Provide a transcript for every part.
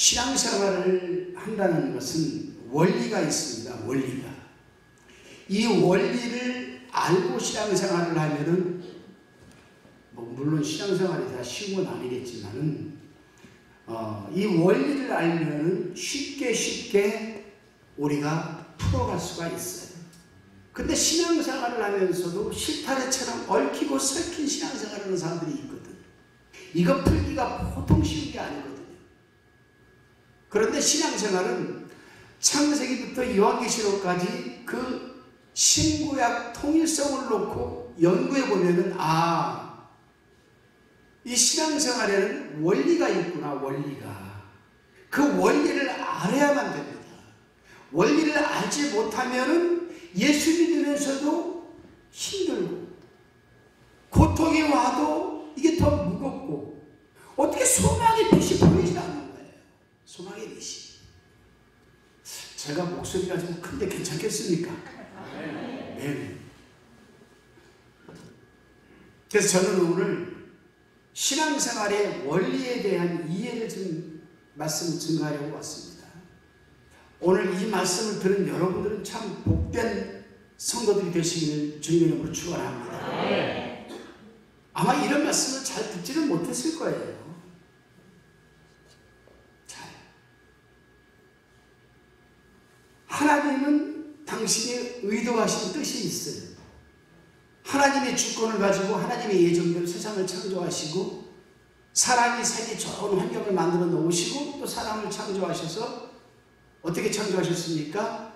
신앙생활을 한다는 것은 원리가 있습니다. 원리가. 이 원리를 알고 신앙생활을 하면은 물론 신앙생활이 다 쉬운 건 아니겠지만은 이 원리를 알면은 쉽게 우리가 풀어갈 수가 있어요. 근데 신앙생활을 하면서도 실타래처럼 얽히고 설킨 신앙생활을 하는 사람들이 있거든. 이거 풀기가 보통 쉬운 게 아니거든요. 그런데 신앙생활은 창세기부터 요한계시록까지 그 신구약 통일성을 놓고 연구해 보면은 이 신앙생활에는 원리가 있구나. 원리가. 그 원리를 알아야만 됩니다. 원리를 알지 못하면은 예수 믿으면서도 힘들고 고통이 와도 이게 더 무겁고 어떻게 소망의 빛이 보이지 않는 거예요. 소망의 빛이. 제가 목소리가 좀 큰데 괜찮겠습니까? 네. 그래서 저는 오늘 신앙생활의 원리에 대한 이해를 좀 말씀을 증거하려고 왔습니다. 오늘 이 말씀을 들은 여러분들은 참 복된 성도들이 되시기를 주님의 이름으로 축원합니다. 아마 이런 말씀을 잘 듣지는 못했을 거예요. 하나님은 당신이 의도하신 뜻이 있어요. 하나님의 주권을 가지고 하나님의 예정대로 세상을 창조하시고 사람이 살기 좋은 환경을 만들어 놓으시고 또 사람을 창조하셔서 어떻게 창조하셨습니까?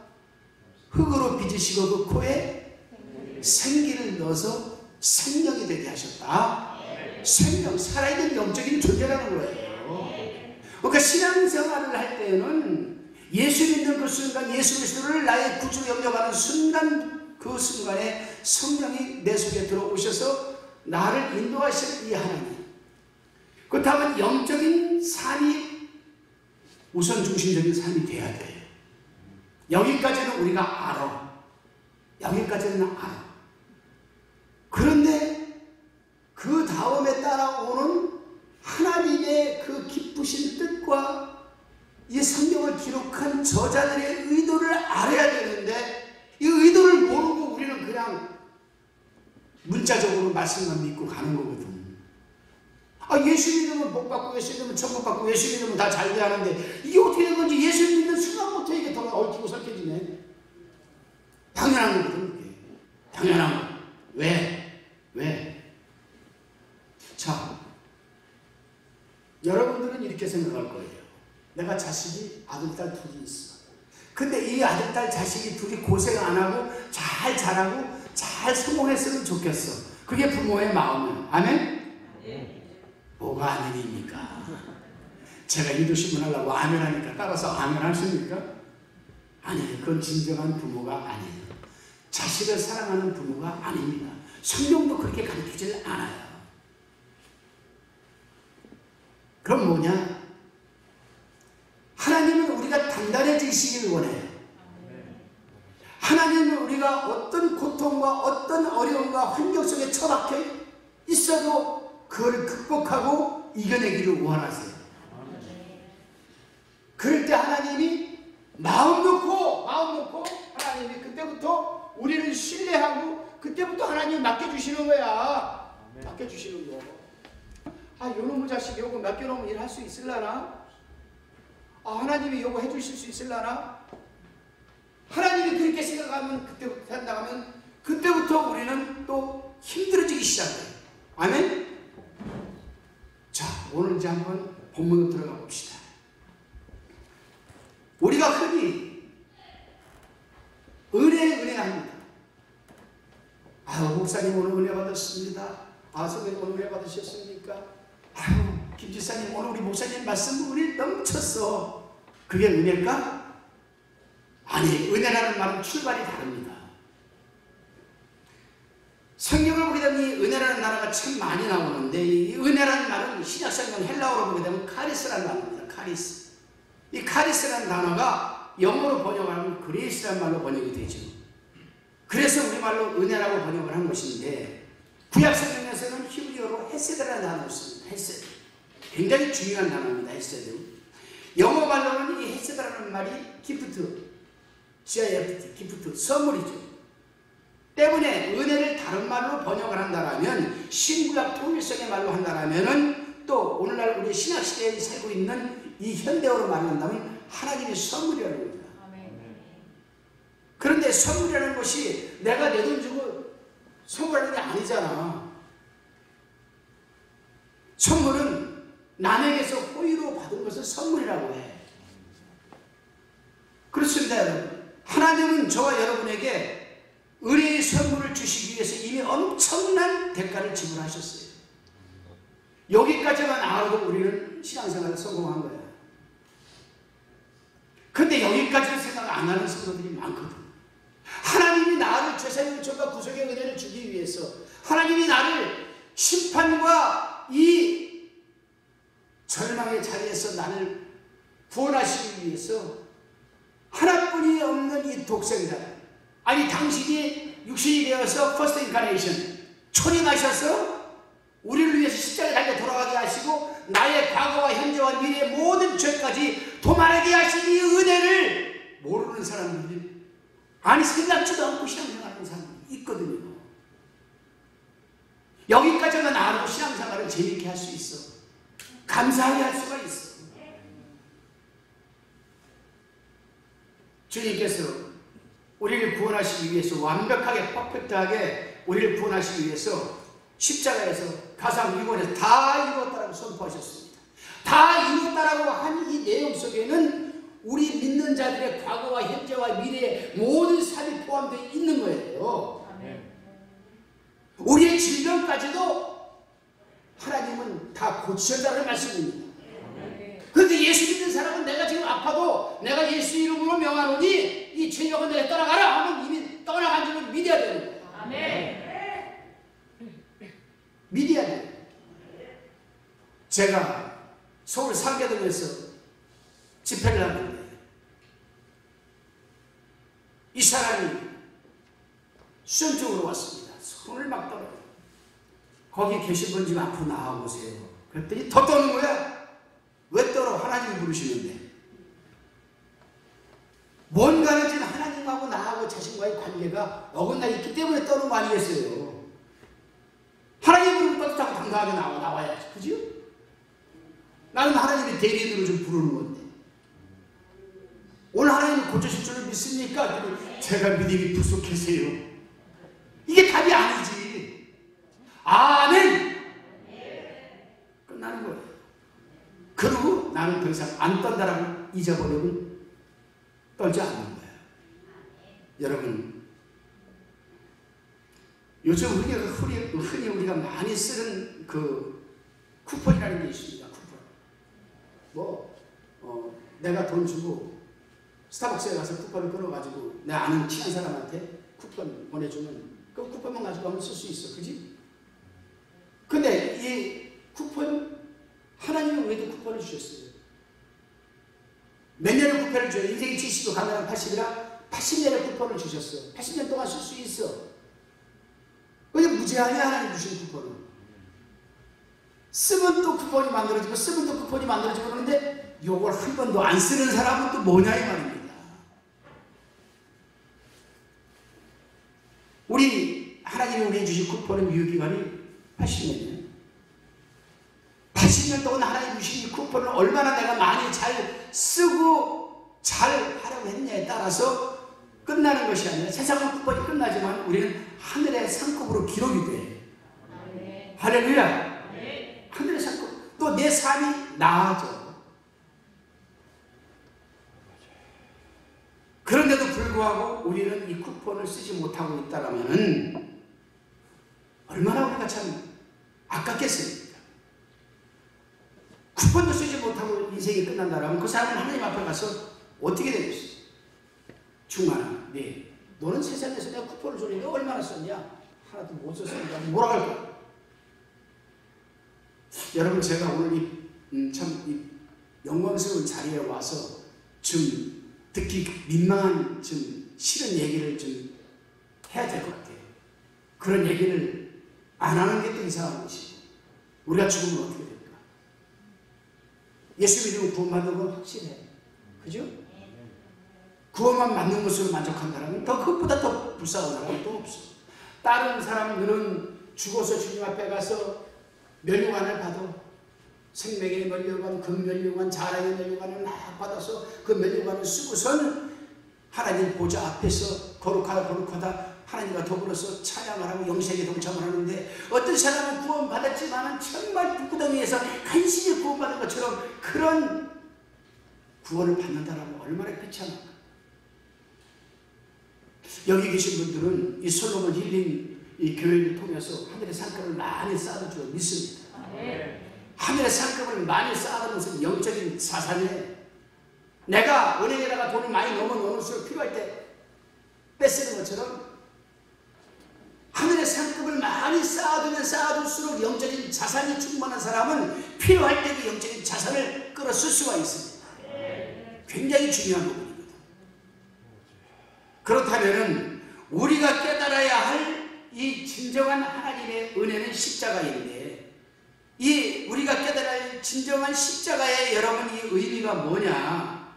흙으로 빚으시고 그 코에 생기를 넣어서 생명이 되게 하셨다. 생명, 살아있는 영적인 존재라는 거예요. 그러니까 신앙생활을 할 때는 예수 믿는 그 순간, 예수 그리스도를 나의 구주로 영접하는 순간, 그 순간에 성령이 내 속에 들어오셔서 나를 인도하시는 이 하나님. 그렇다면 영적인 삶이 우선 중심적인 삶이 돼야 돼요. 여기까지는 우리가 알아. 여기까지는 알아. 그런데 그 다음에 따라오는 하나님의 그 기쁘신 뜻과 이 성경을 기록한 저자들의 의도를 알아야 되는데 이 의도를 모르고 우리는 그냥 문자적으로 말씀만 믿고 가는 거거든. 예수 믿으면 복 받고 예수 믿으면 천국 받고 예수 믿으면 다 잘 돼야 하는데 이게 어떻게 된 건지 예수 믿는 순간부터 이게 더 얽히고 설켜지네. 당연한 거거든. 그게. 당연한 거. 왜? 자, 여러분들은 이렇게 생각할 거예요. 내가 자식이 아들, 딸 둘이 있어. 근데 이 아들, 딸, 자식이 둘이 고생 안 하고 잘 자라고 잘 성공했으면 좋겠어. 그게 부모의 마음이에요. 아멘? 뭐가 아멘입니까? 제가 인도신문 하려고 아멘 하니까 따라서 아멘 하십니까? 아니에요. 그건 진정한 부모가 아니에요. 자식을 사랑하는 부모가 아닙니다. 성경도 그렇게 가르치질 않아요. 그럼 뭐냐? 하나님은 우리가 단단해지시길 원해요. 하나님은 우리가 어떤 고통과 어떤 어려움과 환경 속에 처박혀 있어도 그걸 극복하고 이겨내기를 원하세요. 그럴 때 하나님이 마음 놓고 하나님이 그때부터 우리를 신뢰하고 그때부터 하나님이 맡겨주시는 거야. 맡겨주시는 거. 요놈의 자식 요거 맡겨놓으면 일할 수 있을라나? 하나님이 요거 해주실 수 있을라나? 하나님이 그렇게 생각하면 그때부터 생각하면 그때부터 우리는 또 힘들어지기 시작해요. 아멘? 자, 오늘 이제 한번 본문으로 들어가 봅시다. 우리가 흔히 은혜합니다. 목사님 오늘 은혜 받았습니다. 선생님 오늘 은혜 받으셨습니까? 김지사님 오늘 우리 목사님 말씀 우리 넘쳤어. 그게 은혜일까? 아니, 은혜라는 말은 출발이 다릅니다. 성경을 보게 되면 이 은혜라는 단어가 참 많이 나오는데 이 은혜라는 말은 신약성경 헬라어로 보게 되면 카리스라는 단어입니다. 카리스. 이 카리스라는 단어가 영어로 번역하면 그레이스라는 말로 번역이 되죠. 그래서 우리말로 은혜라고 번역을 한 것인데 구약성경에서는 히브리어로 헤세드라는 단어를 씁니다. 헤세드. 굉장히 중요한 단어입니다. 헤세드. 영어 말로는 이 헤세드라는 말이 기프트, GIFT, 기프트, 선물이죠. 때문에 은혜를 다른 말로 번역을 한다라면, 신구약 통일성의 말로 한다라면은, 또 오늘날 우리 신약시대에 살고 있는 이 현대어로 말한다면 하나님의 선물이라는 겁니다. 그런데 선물이라는 것이 내가 내 돈 주고 선물하는 게 아니잖아. 선물은 남에게서 호의로 받은 것을 선물이라고 해. 그렇습니다, 여러분. 하나님은 저와 여러분에게 은혜의 선물을 주시기 위해서 이미 엄청난 대가를 지불하셨어요. 여기까지만 알아도 우리는 신앙생활을 성공한 거야. 근데 여기까지는 생각 안 하는 성도들이 많거든. 하나님이 나를 죄사의 용서와 구속의 은혜를 주기 위해서, 하나님이 나를 심판과 이 절망의 자리에서 나를 구원하시기 위해서 하나뿐이 없는 이 독생자, 아니 당신이 육신이 되어서 퍼스트 인카네이션 초림하셔서 우리를 위해서 십자가에 달려 돌아가게 하시고 나의 과거와 현재와 미래의 모든 죄까지 도말하게 하신 이 은혜를 모르는 사람들이, 아니 생각지도 않고 신앙생활하는 사람들이 있거든요. 여기까지만 알고 신앙생활을 재밌게 할 수 있어. 감사하게 할 수가 있어. 주님께서 우리를 구원하시기 위해서, 완벽하게 퍼펙트하게 우리를 구원하시기 위해서 십자가에서 가상 유골에서 다 이루었다라고 선포하셨습니다. 다 이루었다라고 한 이 내용 속에는 우리 믿는 자들의 과거와 현재와 미래의 모든 삶이 포함되어 있는 거예요. 우리의 질병까지도 하나님은 다 고치셨다는 말씀입니다. 그런데 예수 믿는 사람은 내가 지금 아파도 내가 예수 이름으로 명하노니 이 죄력은 내가 떠나가라 하면 이미 떠나간 줄을 믿어야 되는 거예요. 아멘. 믿어야 돼요. 제가 서울 상계동에서 집회를 하는데 이 사람이 수영 쪽으로 왔습니다. 손을 막 떨어요. 거기 계신 분 좀 앞으로 나와보세요. 그랬더니 더 떠는 거야. 왜 떨어? 하나님이 부르시는데. 뭔가는 지금 하나님하고 나하고 자신과의 관계가 어긋나 있기 때문에 떠는 거 아니겠어요? 하나님 부르면 떳떳하고 당당하게 나와야지. 그죠? 나는 하나님의 대리인으로 좀 부르는 건데. 오늘 하나님이 고쳐실 줄을 믿습니까? 제가 믿음이 부족해서요. 이게 답이 아니지. 아멘! 끝나는 거예요. 그리고 나는 더 이상 안 떤다라고 잊어버리면 떨지 않는 거예요. 여러분, 요즘 우리가 흔히 우리가 많이 쓰는 그 쿠폰이라는 게 있습니다. 쿠폰. 내가 돈 주고 스타벅스에 가서 쿠폰을 끊어가지고 내 아는 친한 사람한테 쿠폰 보내주면 그 쿠폰만 가지고 하면 쓸 수 있어. 그지? 근데 이 쿠폰, 하나님은 왜도 쿠폰을 주셨어요? 몇 년의 쿠폰을 줘요? 인생이 70도 가면 80이라 80년의 쿠폰을 주셨어요. 80년 동안 쓸 수 있어. 그게 무제한이 하나님 주신 쿠폰은. 쓰면 또 쿠폰이 만들어지고 쓰면 또 쿠폰이 만들어지고 그러는데 요걸 한 번도 안 쓰는 사람은 또 뭐냐 이 말입니다. 우리 하나님이 우리에게 주신 쿠폰의 유효기간이 80년이에요. 80년 동안 하나님 주신 이 쿠폰을 얼마나 내가 많이 잘 쓰고 잘 활용했냐에 따라서 끝나는 것이 아니라 세상은 쿠폰이 끝나지만 우리는 하늘의 상급으로 기록이 돼. 네. 할렐루야. 네. 하늘의 상급. 또 내 삶이 나아져. 그런데도 불구하고 우리는 이 쿠폰을 쓰지 못하고 있다면 얼마나 우리가 참 아깝겠습니까? 쿠폰도 쓰지 못하고 인생이 끝난다면 그 사람은 하나님 앞에 가서 어떻게 되겠어요? 충만아, 네, 너는 세상에서 내가 쿠폰을 줬는데 얼마나 썼냐? 하나도 못 썼으니까 뭐라 할 거야? 여러분, 제가 오늘 이 영광스러운 자리에 와서 좀 듣기 민망한 좀 싫은 얘기를 좀 해야 될 것 같아요. 그런 얘기를 안 하는 게 또 이상한 것이고, 우리가 죽으면 어떻게 될까? 예수 믿으면 구원받는 건 확실해. 그죠? 구원만 받는 것으로 만족한다면 더 그것보다 더 불쌍한 사람은 또 없어. 다른 사람들은 죽어서 주님 앞에 가서 면류관을 받아. 생명의 면류관, 금면류관, 자랑의 면류관을 막 받아서 그 면류관을 쓰고서는 하나님 보좌 앞에서 거룩하다 거룩하다 하나님과 더불어서 찬양을 하고 영생에 동참을 하는데, 어떤 사람은 구원받았지만 정말 북구덩이에서 간신히 구원받은 것처럼 그런 구원을 받는다라면 얼마나 비참한가. 여기 계신 분들은 이 솔로몬 힐링 이 교회를 통해서 하늘의 상급을 많이 쌓아줄 줄 믿습니다. 하늘의 상급을 많이 쌓아두는 것은 영적인 자산이에요. 내가 은행에다가 돈을 많이 넣을수록 필요할 때 뺏는 것처럼 하늘의 상급을 많이 쌓아두면 쌓아둘수록 영적인 자산이 충만한 사람은 필요할 때 그 영적인 자산을 끌어쓸 수가 있습니다. 굉장히 중요한 부분입니다. 그렇다면 우리가 깨달아야 할 이 진정한 하나님의 은혜는 십자가인데, 이 우리가 깨달아야 할 진정한 십자가의 여러분 이 의미가 뭐냐?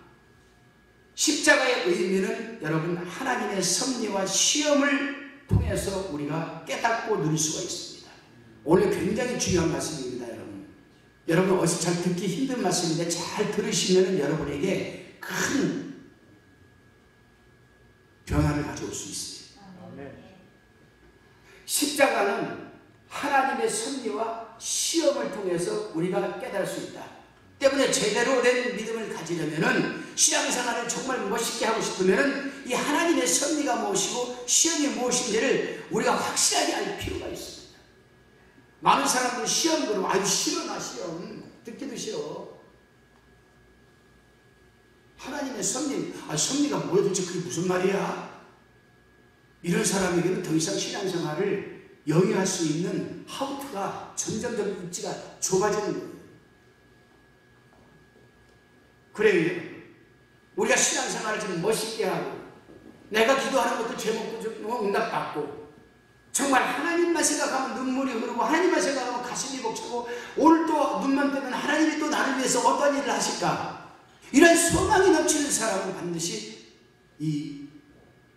십자가의 의미는 여러분 하나님의 섭리와 시험을 통해서 우리가 깨닫고 누릴 수가 있습니다. 오늘 굉장히 중요한 말씀입니다. 여러분 어디서 잘 듣기 힘든 말씀인데 잘 들으시면 여러분에게 큰 변화를 가져올 수 있습니다. 십자가는 하나님의 섭리와 시험을 통해서 우리가 깨달을 수 있다. 때문에 제대로 된 믿음을 가지려면, 신앙생활을 정말 멋있게 하고 싶으면 이 하나님의 섭리가 무엇이고 시험이 무엇인지를 우리가 확실하게 알 필요가 있습니다. 많은 사람들은 시험 그러면 아유 싫어, 나 시험 듣기도 싫어. 하나님의 섭리, 섭리가 뭐야 도대체 그게 무슨 말이야? 이런 사람에게는 더 이상 신앙생활을 영위할 수 있는 하우트가 점점점 입지가 좁아지는 거예요. 그래요. 우리가 신앙생활을 좀 멋있게 하고, 내가 기도하는 것도 제목도 좀 응답받고, 정말 하나님만 생각하면 눈물이 흐르고, 하나님만 생각하면 가슴이 벅차고, 오늘 또 눈만 뜨면 하나님이 또 나를 위해서 어떤 일을 하실까? 이런 소망이 넘치는 사람은 반드시 이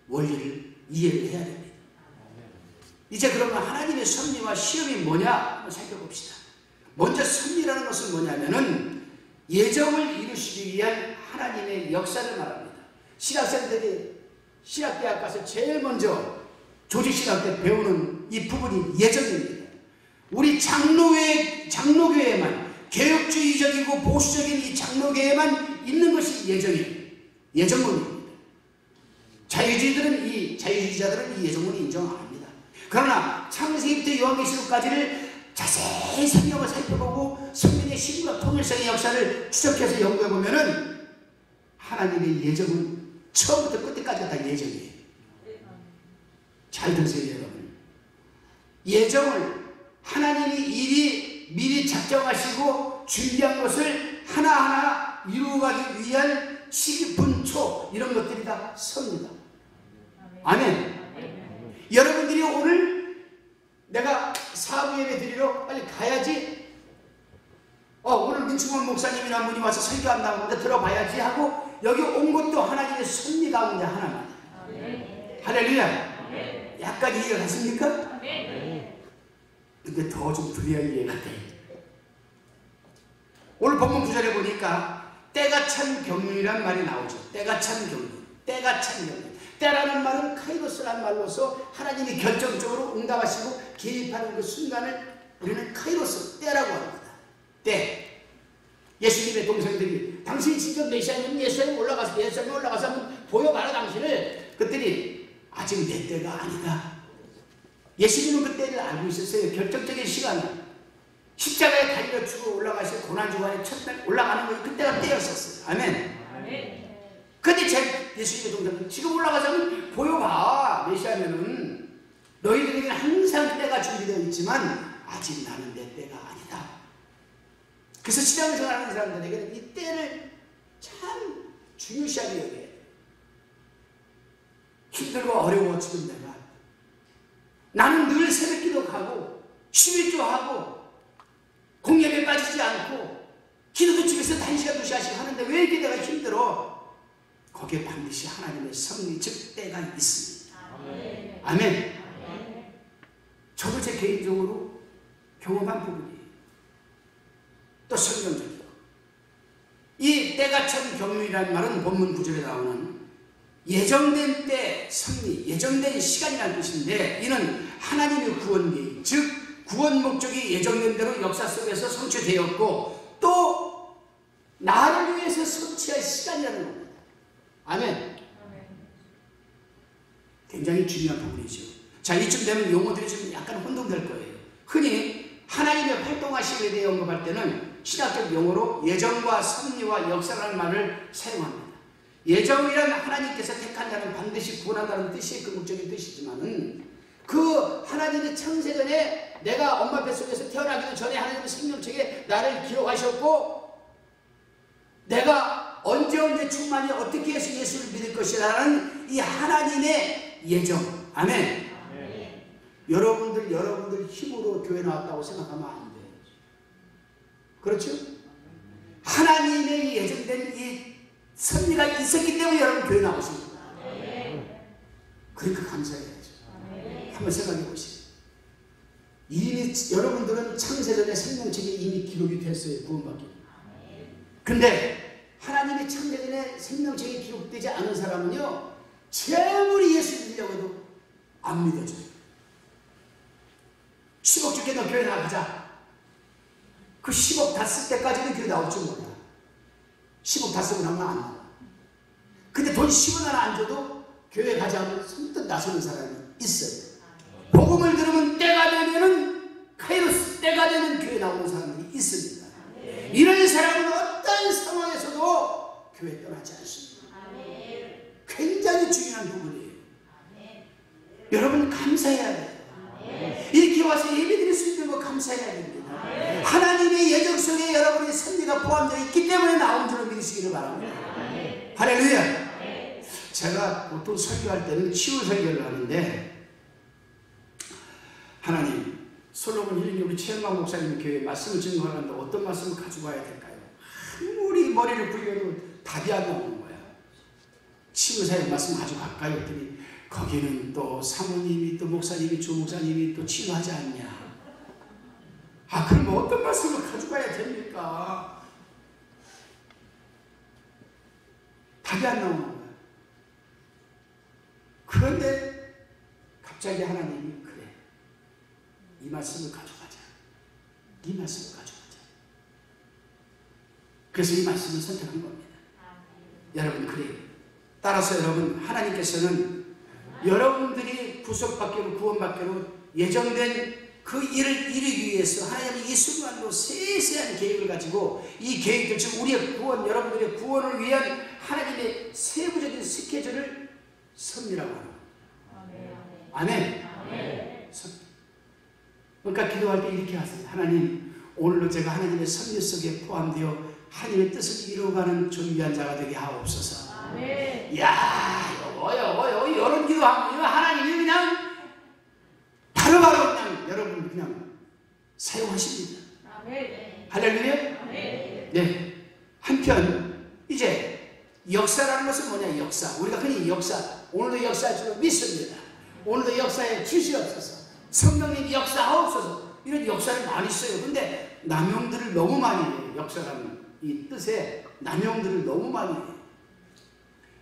원리를 이해를 해야 됩니다. 이제 그러면 하나님의 섭리와 시험이 뭐냐 한번 살펴봅시다. 먼저 섭리라는 것은 뭐냐면은 예정을 이루시기 위한 하나님의 역사를 말합니다. 신학생들이 신학대학 가서 제일 먼저 조직신학 때 배우는 이 부분이 예정입니다. 우리 장로교회만, 개혁주의적이고 보수적인 이 장로교회만 있는 것이 예정이에요. 예정론입니다. 자유주의자들은 이 예정론을 인정 안 합니다. 그러나 창세기부터 요한계시록까지를 자세히 성경을 살펴보고 성경의 신과 통일성의 역사를 추적해서 연구해보면은 하나님의 예정은 처음부터 끝까지가 다 예정이에요. 잘 들으세요, 여러분. 예정을 하나님이 미리 작정하시고 준비한 것을 하나하나 이루어가기 위한 시기, 분초 이런 것들이 다 섭니다. 아멘. 여러분들이 오늘 내가 사부 예배 드리러 빨리 가야지, 오늘 민충원 목사님이나 한 분이 와서 설교한다고 들어봐야지 하고 여기 온 것도 하나님의 섭리 가운데 하나만. 할렐루야. 약간 이해가 갔습니까? 근데 더 좀 드려야 이해가 돼. 오늘 본문 구절에 보니까 때가 찬 경륜이란 말이 나오죠. 때가 찬 경륜, 때가 찬 경륜. 때라는 말은 카이로스라는 말로서 하나님이 결정적으로 응답하시고 개입하는 그 순간을 우리는 카이로스, 때라고 합니다. 때. 예수님의 동생들이 당신이 진짜 메시아님, 예수님 올라가서 한번 보여봐라 당신을. 그랬더니 아직 내 때가 아니다. 예수님은 그 때를 알고 있었어요. 결정적인 시간. 십자가에 달려 죽어 올라가실 고난주간에 첫날 올라가는 거 그때가 때였었어요. 아멘. 근데 예수님의 동생은 지금 올라가자면 보여봐. 메시아면은 너희들에게는 항상 때가 준비되어 있지만 아직 나는 내 때가 아니다. 그래서 신앙생활하는 사람들에게는 이 때를 참 중요시하게 여겨요. 힘들고 어려워 지금 내가. 나는 늘 새벽기도 가고 11조 하고 공예에 빠지지 않고 기도도 집에서 1시간 통치하시고 하는데 왜 이렇게 내가 힘들어? 거기에 반드시 하나님의 섭리, 즉 때가 있습니다. 아멘. 저도 제 개인적으로 경험한 부분이에요. 또 성경적이요. 이 때가 참 경륜이라는 말은 본문 구절에 나오는 예정된 때 섭리, 예정된 시간이라는 뜻인데, 이는 하나님의 구원 계획, 즉 구원 목적이 예정된 대로 역사 속에서 성취되었고 또 나를 위해서 성취할 시간이라는 겁니다. 아멘. 굉장히 중요한 부분이죠. 자, 이쯤 되면 용어들이 좀 약간 혼동될 거예요. 흔히 하나님의 활동하심에 대해 언급할 때는 신학적 용어로 예정과 섭리와 역사라는 말을 사용합니다. 예정이란 하나님께서 택한다는, 반드시 구원한다는 뜻이 궁극적인 뜻이지만은, 그 하나님의 창세전에 내가 엄마 뱃속에서 태어나기도 전에 하나님의 생명책에 나를 기록하셨고, 내가 언제 충만히 어떻게 해서 예수를 믿을 것이라는 이 하나님의 예정. 아멘. 여러분들 힘으로 교회 나왔다고 생각하면 안 돼요. 그렇죠? 하나님의 예정된 이 섭리가 있었기 때문에 여러분 교회 나오신 거예요. 그러니까 감사해야죠. 한번 생각해 보세요. 이미 여러분들은 창세전에 생명책에 이미 기록이 됐어요. 구원받기. 근데 하나님의 창세전에 생명책에 기록되지 않은 사람은요, 아무리 예수 믿으려고 해도 안 믿어져요. 10억 줄게, 너 교회 나가자. 그 10억 다 쓸 때까지는 교회 나올 줄 몰라. 10억 다 쓰고 나면 안 나와. 근데 돈 10원 하나 안 줘도 교회 가자 하면 선뜻 나서는 사람이 있어요. 복음을 들으면 때가 되면은, 카이로스 때가 되면 교회 나오는 사람들이 있습니다. 이런 사람은 어떤 상황에서도 교회 떠나지 않습니다. 굉장히 중요한 부분이에요. 여러분 감사해야 돼요. 이렇게 와서 예배드릴 수 있는 거 감사해야 됩니다. 하나님의 예정 속에 여러분의 섭리가 포함되어 있기 때문에 나온 줄로 믿으시기를 바랍니다. 할렐루야. 제가 보통 설교할 때는 치유 설교를 하는데, 하나님, 솔로몬 힐링 우리 최영광 목사님 교회 말씀을 증거하는데 어떤 말씀을 가지고 와야 될까요? 아무리 머리를 굴려도 답이 안 나오는 거야. 치유사의 말씀 가지고 갈까요? 했더니 거기는 또 사모님이, 또 목사님이, 주목사님이 또 치유하지 않냐. 아, 그럼 어떤 말씀을 가져가야 됩니까? 답이 안 나오는 거야. 그런데 갑자기 하나님이, 그래, 이 말씀을 가져가자. 이 말씀을 가져가자. 그래서 이 말씀을 선택한 겁니다. 여러분, 그래요. 따라서 여러분, 하나님께서는 여러분들이 구속받기로, 구원받기로 예정된 그 일을 이루기 위해서 하나님이 이 순간도 세세한 계획을 가지고, 이 계획들, 즉 우리의 구원, 여러분들의 구원을 위한 하나님의 세부적인 스케줄을 섭리라고 합니다. 아멘. 그러니까 기도할 때 이렇게 하세요. 하나님, 오늘로 제가 하나님의 섭리 속에 포함되어 하나님의 뜻을 이루어가는 존귀한 자가 되게 하옵소서. 이야, 요거 이런 기도하면 하나님이 그냥 바로바로 그냥 여러분 그냥 사용하십니다. 할렐루야. 네. 한편 이제 역사라는 것은 뭐냐? 역사. 우리가 흔히 역사, 오늘도 역사할 줄 믿습니다. 오늘도 역사에 주시옵소서. 성령님 역사하옵소서. 이런 역사를 많이 써요. 근데 남용들을 너무 많이 해요. 역사라는 이 뜻에 남용들을 너무 많이 해요.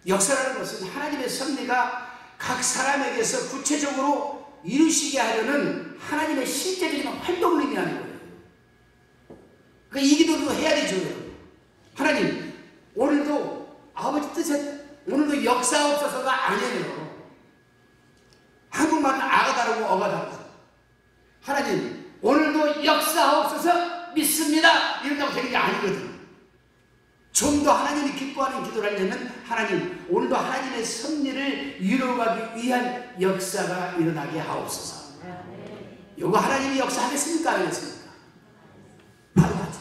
역사라는 것은 하나님의 섭리가 각 사람에게서 구체적으로 이루시게 하려는 하나님의 실제적인 활동을 의미하는 거예요. 그러니까 이 기도도 해야 되죠. 하나님, 오늘도 아버지 뜻에 오늘도 역사하옵소서가 아니에요. 한국말은 아가 다르고 어가 다르죠. 하나님, 오늘도 역사하옵소서 믿습니다. 이런다고 되는 게 아니거든. 좀 더 하나님이 기뻐하는 기도를 하려면 하나님, 오늘도 하나님의 섭리를 이루어가기 위한 역사가 일어나게 하옵소서. 이거 하나님이 역사하겠습니까? 안 하겠습니까? 바로 하죠.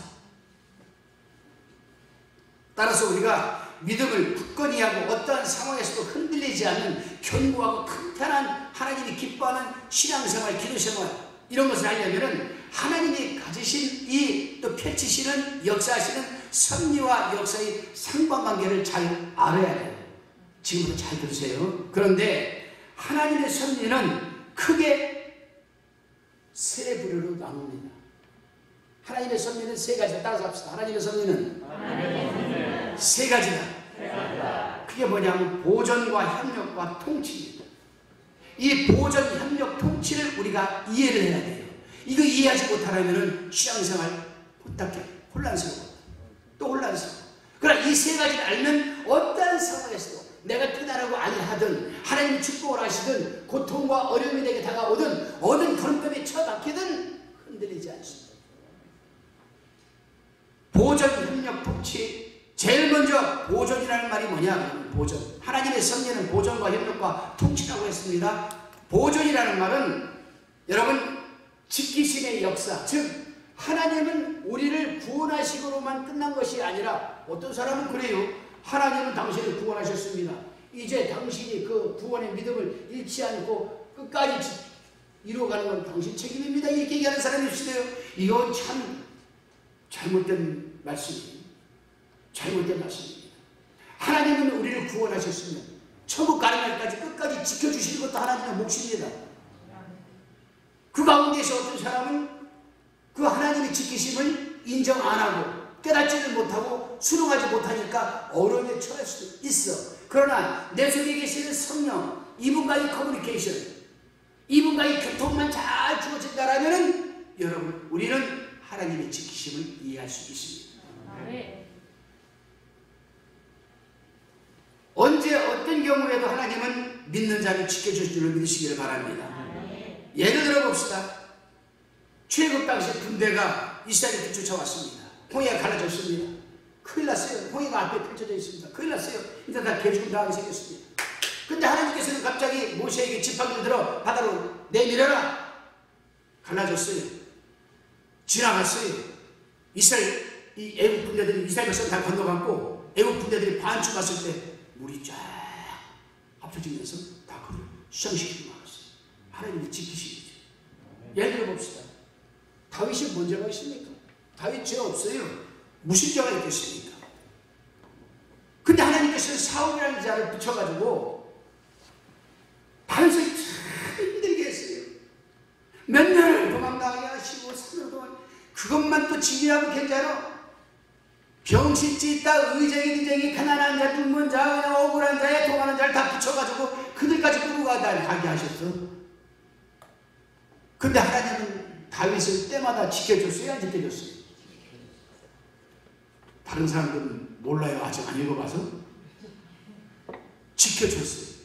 따라서 우리가 믿음을 굳건히 하고 어떠한 상황에서도 흔들리지 않는 견고하고 튼튼한 하나님이 기뻐하는 신앙생활, 기도생활, 이런 것을 하려면 하나님이 가지신 이 또 펼치시는 역사하시는 섭리와 역사의 상관관계를 잘 알아야 돼요. 지금부터 잘 들으세요. 그런데 하나님의 섭리는 크게 세 부류로 나눕니다. 하나님의 섭리는 세 가지다. 따라서 합시다. 하나님의 섭리는 세 가지다. 그게 뭐냐면 보존과 협력과 통치입니다. 이 보존, 협력, 통치를 우리가 이해를 해야 돼요. 이거 이해하지 못하려면 신앙생활 혼탁해, 혼란스러워. 또 혼란스러워. 그러나 이 세 가지를 알면 어떠한 상황에서도 내가 뜨나라고 아니하든 하나님이 축복을 하시든 고통과 어려움이 내게 다가오든 어떤 걸음돌에 쳐박히든 흔들리지 않습니다. 보존, 협력, 통치. 제일 먼저 보존이라는 말이 뭐냐? 보존. 하나님의 섭리는 보존과 협력과 통치라고 했습니다. 보존이라는 말은 여러분 지키심의 역사, 즉 하나님은 우리를 구원하시고로만 끝난 것이 아니라 어떤 사람은 그래요. 하나님은 당신을 구원하셨습니다. 이제 당신이 그 구원의 믿음을 잃지 않고 끝까지 이루어가는 건 당신 책임입니다. 이렇게 얘기하는 사람이 있어요. 이건 참 잘못된 말씀이에요. 잘못된 말씀입니다. 하나님은 우리를 구원하셨으면 천국 가는 날까지 끝까지 지켜주시는 것도 하나님의 몫입니다. 그 가운데서 어떤 사람은 그 하나님의 지키심을 인정 안 하고 깨닫지를 못하고 수능하지 못하니까 어려움에 처할 수도 있어. 그러나 내 속에 계시는 성령, 이분과의 커뮤니케이션, 이분과의 교통만 잘 주어진다라면 여러분 우리는 하나님의 지키심을 이해할 수 있습니다. 언제 어떤 경우에도 하나님은 믿는 자를 지켜줄 줄을 믿으시기를 바랍니다. 예를 들어 봅시다. 출애굽 당시 군대가 이스라엘을 쫓아왔습니다. 홍해가 갈라졌습니다. 큰일 났어요. 홍해가 앞에 펼쳐져 있습니다. 큰일 났어요. 이제 다 개죽음 당하게 생겼습니다. 근데 하나님께서는 갑자기 모세에게 지팡이를 들어 바다로 내밀어라. 갈라졌어요. 지나갔어요. 이스라엘 이 애국 군대들이 이스라엘 백성 다 건너갔고 애국 군대들이 반쯤 갔을 때 물이 쫙 합쳐지면서 다 그걸 수장시키고 말았어요. 하나님이 지키시겠죠. 예를 들어 봅시다. 다윗이 뭔 죄가 있습니까? 다윗 죄 없어요. 무슨 죄가 있겠습니까? 근데 하나님께서는 사울이라는 자를 붙여가지고 다윗을 참 힘들게 했어요. 몇 년을 도망가게 하시고 산으로 도망. 그것만 또 지휘하고 괜찮아. 병신지 있다 의쟁이 가난한 자, 굶은 자, 그냥 억울한 자에 통하는 자를 다 붙여가지고 그들까지 끌고 가게 하셨어. 근데 하나님은 다윗을 때마다 지켜줬어요? 안 지켜줬어요? 다른 사람들은 몰라요. 아직 안 읽어봐서. 지켜줬어요.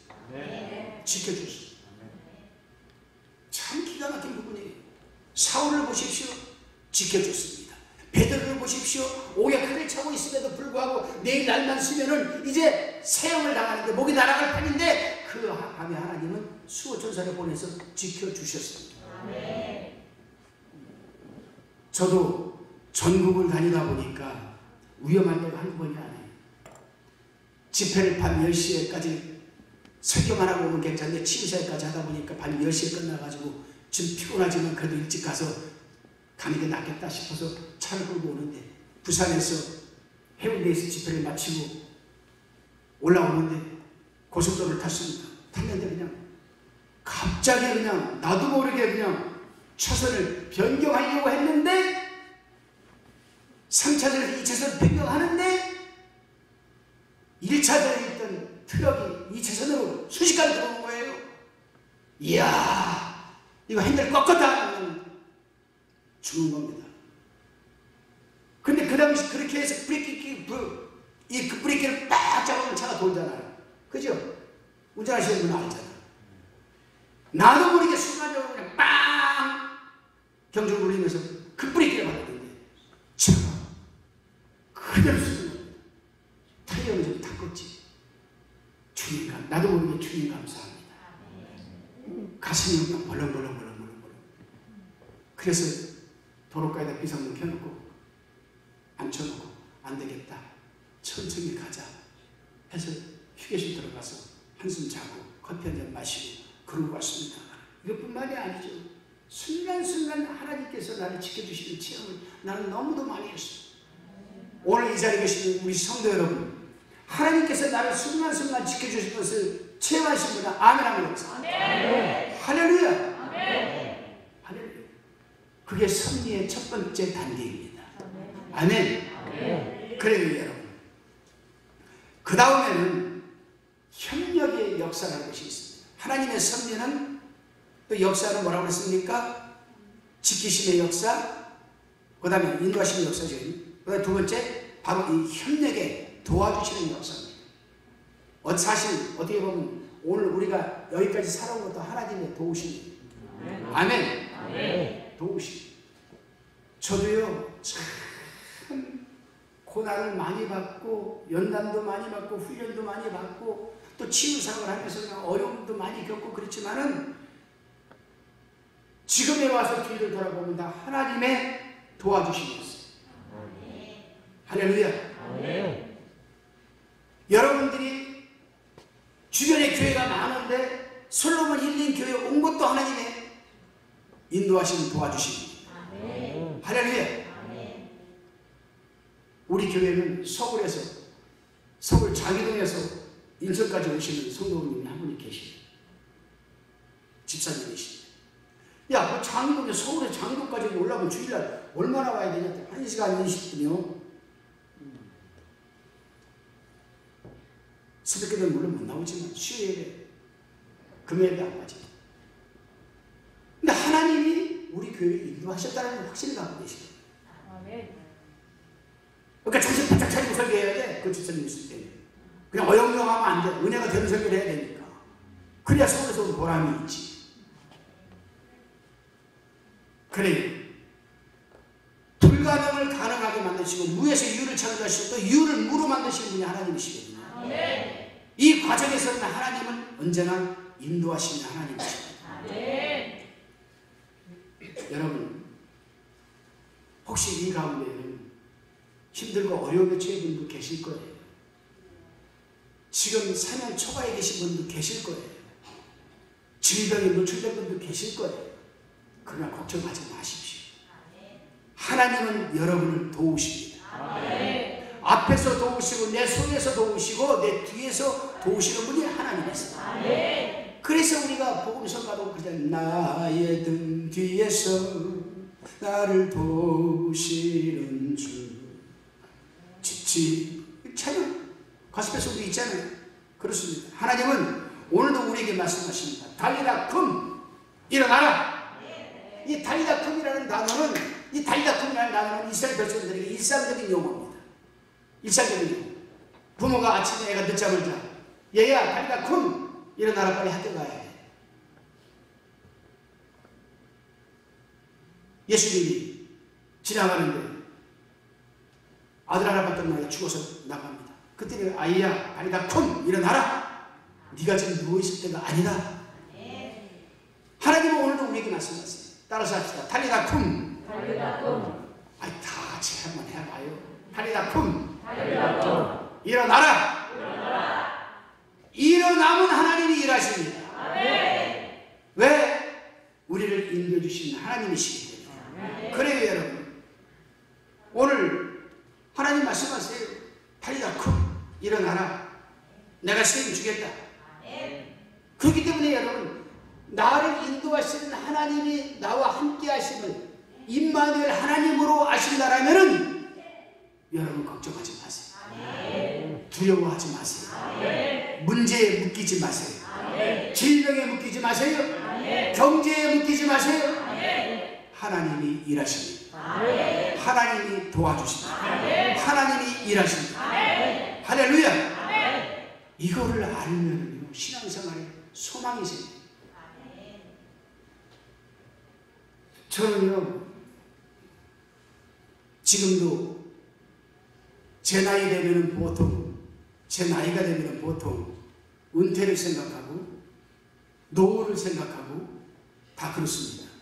지켜줬어요. 참 기가 막힌 부분이에요. 사울을 보십시오. 지켜줬습니다. 베드로를 보십시오. 옥에 칼을 차고 있음에도 불구하고 내일 날만 쓰면은 이제 세형을 당하는데 목이 날아갈 판인데 그 밤에 하나님은 수호천사를 보내서 지켜주셨습니다. 저도 전국을 다니다 보니까 위험할 때가 한두 번이 아니에요. 집회를 밤 10시에까지 설교만 하고 오면 괜찮은데 치유사회까지 하다 보니까 밤 10시에 끝나가지고 좀 피곤하지만 그래도 일찍 가서 가는 게 낫겠다 싶어서 차를 끌고 오는데 부산에서 해운대에서 집회를 마치고 올라오는데 고속도로를 탔습니다. 탔는데 그냥 갑자기 그냥 나도 모르게 그냥 차선을 변경하려고 했는데 3차선에서 2차선 변경하는데 1차선에 있던 트럭이 2차선으로 순식간에 들어온 거예요. 이야, 이거 핸들 꺾었다 하면 죽은 겁니다. 근데 그 당시 그렇게 해서 브레이크를 딱 잡으면 차가 돌잖아요. 그죠? 운전하시는 분은 알잖아요. 나도 모르게 순간적으로 그냥 빵! 경주를 울리면서 그 브레이크를 받았는데 차가 그대로 쓰는 겁니다. 타이어는 좀 닦았지. 주님, 나도 모르게 주님 감사합니다. 가슴이 그냥 벌렁벌렁. 그래서 도로가에다 비상등 켜놓고 앉혀놓고 안 되겠다. 천천히 가자 해서 휴게실 들어가서 한숨 자고 커피 한잔 마시고 그러고 왔습니다. 이것뿐만이 아니죠. 순간순간 하나님께서 나를 지켜주시는 체험을 나는 너무도 많이 했어요. 오늘 이 자리에 계시는 우리 성도 여러분, 하나님께서 나를 순간순간 지켜주신 것을 체험하신 분은 아멘 하면 됩니다. 할렐루야. 할렐루야. 그게 섭리의 첫 번째 단계입니다. 아멘. 그래요 여러분. 그 다음에는 협력의 역사라는 것이 있습니다. 하나님의 섭리는 또 역사는 뭐라고 했습니까? 지키심의 역사, 그 다음에 인도하심의 역사죠. 그 다음에 두 번째 바로 이 협력에 도와주시는 역사입니다. 사실 어떻게 보면 오늘 우리가 여기까지 살아온 것도 하나님의 도우심입니다. 아멘. 도우심. 저도요 참 고난을 많이 받고 연단도 많이 받고 훈련도 많이 받고 또 치유사역을 하면서 어려움도 많이 겪고 그렇지만은 지금에 와서 뒤를 돌아보면 다 하나님의 도와주심이었어요. 할렐루야. 여러분들이 주변에 교회가 많은데 솔로몬 힐링 교회 온 것도 하나님의 인도하시는 도와주십니다. 할렐루야. 우리 교회는 서울 장희동에서 인천까지 오시는 성도님이 한 분이 계십니다. 집사님이십니다. 야, 그 장희동에 서울에 장희동까지 올라오면 주일날 얼마나 와야 되냐? 1시간 20분이요. 새벽에는 물론 못 나오지만 수요일에 금요일에 안 가지. 근데 하나님이 우리 교회에 인도하셨다는 확신을 갖고 계시거든요. 그러니까 정신 바짝 차리고 설교해야 돼. 그 집사님 있을 때. 그냥 어영영하면 안 돼. 은혜가 되는 설교를 해야 되니까. 그래야 서울에서 온 보람이 있지. 그래요. 불가능을 가능하게 만드시고 무에서 유를 창조하시고 또 유를 무로 만드시는 분이 하나님이시거든요. 이 과정에서는 하나님은 언제나 인도하시는 하나님이십니다. 여러분, 혹시 이 가운데에는 힘들고 어려움에 처해 분도 계실 거예요. 지금 사명 초과에 계신 분도 계실 거예요. 질병에 노출된 분도 계실 거예요. 그러나 걱정하지 마십시오. 하나님은 여러분을 도우십니다. 앞에서 도우시고 내 속에서 도우시고 내 뒤에서 도우시는 분이 하나님이십니다. 그래서 우리가 복음성가도 그냥 나의 등 뒤에서 나를 도우시는 주 지치 찬양 가스페 우리 있잖아요. 그렇습니다. 하나님은 오늘도 우리에게 말씀하십니다. 달리라 금 일어나라. 이 달리다 큼이라는 단어는 이스라엘 백성들에게 일상적인 용어입니다. 일상적인 용어. 부모가 아침에 애가 늦잠을 자. 얘야 달리다 큼 일어나라 빨리 학교 가야 돼. 예수님이 지나가는데 아들 하나밖에 없는 아이가 죽어서 나갑니다. 그때 아이야 달리다 큼 일어나라. 네가 지금 누워있을 때가 아니다. 하나님은 오늘도 우리에게 말씀하세요. 따라서 합시다. 달리다 쿰. 아이, 다 같이 한번 해봐요. 달리다 쿰. 일어나라. 일어나면 하나님이 일하십니다. 왜? 우리를 인도해주신 하나님이시기 때문에. 그래요 여러분. 오늘 하나님 말씀하세요. 달리다 쿰. 일어나라. 내가 세임 주겠다. 그렇기 때문에 여러분, 나를 인도하시는 하나님이 나와 함께 하심을 임마누엘 하나님으로 아신다라면은 여러분 걱정하지 마세요. 두려워하지 마세요. 문제에 묶이지 마세요. 질병에 묶이지 마세요. 경제에 묶이지 마세요. 하나님이 일하십니다. 하나님이 도와주십니다. 하나님이 일하십니다. 할렐루야. 이거를 알면요 신앙생활에 소망이 생겨요. 저는요 지금도 제 나이 되면은 보통 제 나이가 되면은 보통 은퇴를 생각하고 노후를 생각하고 다 그렇습니다.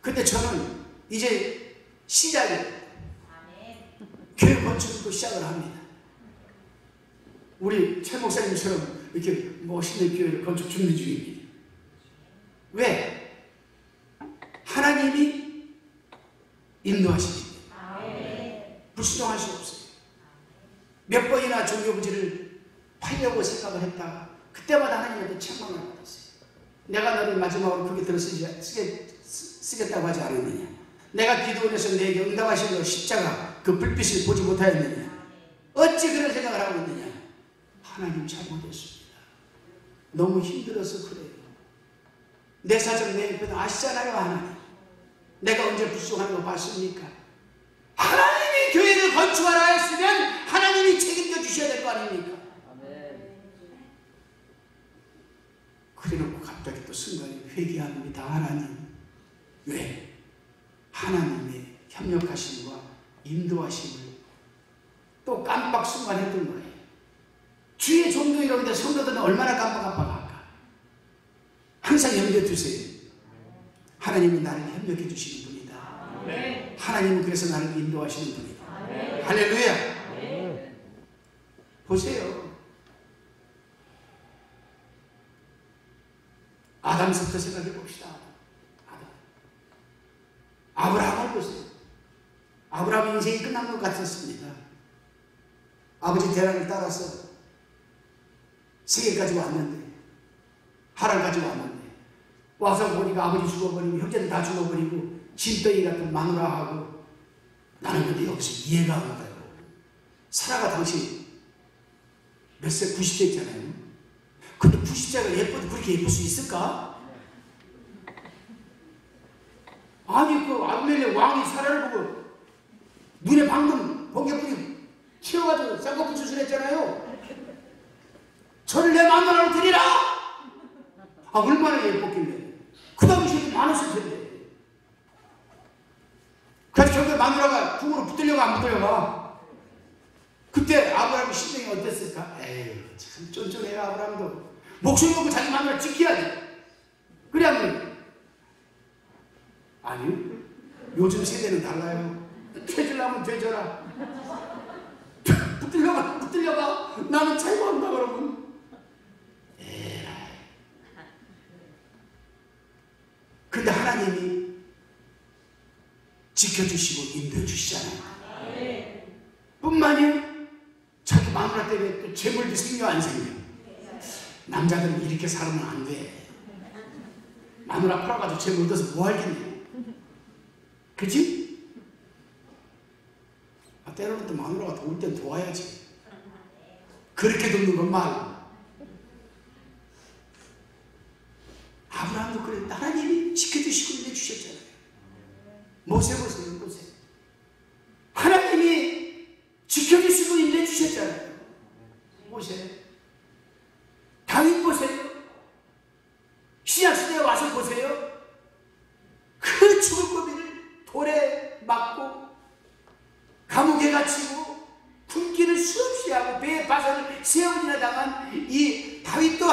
근데 저는 이제 시작이에요. 교회 건축도 시작을 합니다. 우리 최 목사님처럼 이렇게 멋있는 교회를 건축 준비 중입니다. 왜? 인도하십니다. 불순종할 수 없어요. 몇 번이나 종교부지를 팔려고 생각을 했다가 그때마다 하나님한테 책망을 받았어요. 내가 너를 마지막으로 크게 들어 쓰겠다고 하지 않았느냐. 내가 기도원에서 내게 응답하신 십자가 그 불빛을 보지 못하였느냐. 어찌 그런 생각을 하고 있느냐. 하나님 잘못했습니다. 너무 힘들어서 그래요. 내 사정 내 옆에는 아시잖아요. 하나님. 내가 언제 불순종하는 거 봤습니까? 하나님이 교회를 건축하라 했으면 하나님이 책임져 주셔야 될 거 아닙니까? 그래놓고 갑자기 또 순간에 회개합니다. 하나님. 왜? 하나님의 협력하심과 인도하심을 또 깜빡 순간 했던 거예요. 주의 종교이라는데 성도들은 얼마나 깜빡깜빡할까? 항상 염두에 두세요. 하나님이 나를 협력해 주시는 분이다. 하나님은 그래서 나를 인도하시는 분이다. 할렐루야. 보세요. 아담부터 생각해 봅시다. 아브라함을 보세요. 아브라함 인생이 끝난 것 같았습니다. 아버지 대락을 따라서 세계까지 왔는데, 하란까지 왔는데, 와서 보니까 아버지 죽어버리고 형제들 다 죽어버리고 진덩이 같은 마누라하고, 나는 근데 여기서 이해가 안 가요. 사라가 당시 몇 세? 90세였잖아요. 근데 90세가 예뻐도 그렇게 예쁠 수 있을까? 아니 그 아비멜렉 왕이 사라를 보고 눈에 방금 번개불이 튀어가지고 쌍꺼풀 수술했잖아요. 저를 내 마누라로 드리라. 아 얼마나 예뻤길래. 그 당시에도 많았을 텐데. 그래서 결국에 마누라가 궁으로 붙들려가 안 붙들려가. 그때 아브라함의 심정이 어땠을까? 에이 참 쫀쫀해요. 아브라함도 목숨 걸고 자기 마누라 지켜야 돼. 그래 안 그래? 아니요. 요즘 세대는 달라요. 퇴질라면 퇴져라. 붙들려가. 나는 잘못한다 그러면. 에라이. 근데 하나님이 지켜주시고 인도해주시잖아요. 뿐만이 자기 마누라 때문에 또 재물도 생겨 안 생겨. 남자들은 이렇게 살면 안 돼. 마누라 팔아가지고 재물 얻어서 뭐 할겠냐. 그치? 때로는 또 마누라가 도울 땐 도와야지. 그렇게 돕는 건 말고. 아브라함도 그랬는데 하나님이 지켜주시고 인도해주셨잖아요. 모세 보세요. 모세. 하나님이 지켜주시고 인도해주셨잖아요. 모세. 다윗 보세요. 신약시대에 와서 보세요. 그 죽을 고비를 돌에 맞고 감옥에 갇히고 굶기를 수없이 하고 배에 바산을 세 번이나 당한 이 다윗도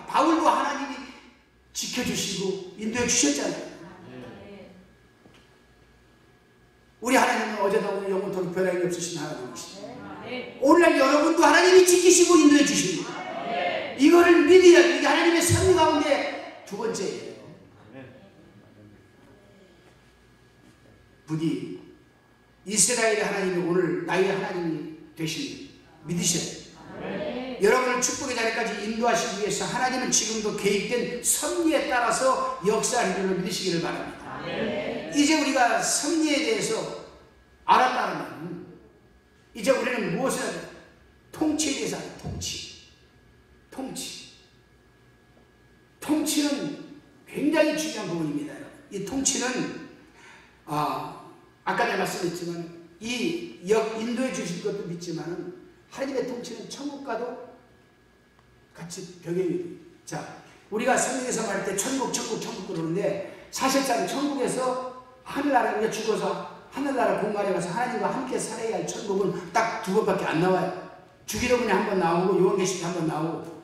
바울도 하나님이 지켜주시고 인도해 주셨잖아요. 우리 하나님은 어제도 오늘 영원토록 변함이 없으신 하나님이시죠. 오늘날 여러분도 하나님이 지키시고 인도해 주십니다. 이거를 믿어야 이게 하나님의 섭리 가운데 두 번째예요. 부디 이스라엘의 하나님이 오늘 나의 하나님이 되시니 믿으셔요. 여러분을 축복의 자리까지 인도하시기 위해서 하나님은 지금도 계획된 섭리에 따라서 역사하는 줄로 믿으시기를 바랍니다. 이제 우리가 섭리에 대해서 알았다면 이제 우리는 무엇을 통치에 대해서 알아요. 통치는 굉장히 중요한 부분입니다. 이 통치는 아까 내가 말씀했지만 이 인도해 주실 것도 믿지만 하나님의 통치는 천국과도 같이 병행이 돼요. 자, 우리가 성경에서 말할 때 천국 그러는데 사실상 천국에서 하늘나라에 죽어서 하늘나라 공간에 가서 하나님과 함께 살아야 할 천국은 딱 두 번밖에 안 나와요. 주기도문에 한 번 나오고 요한계시록에 한 번 나오고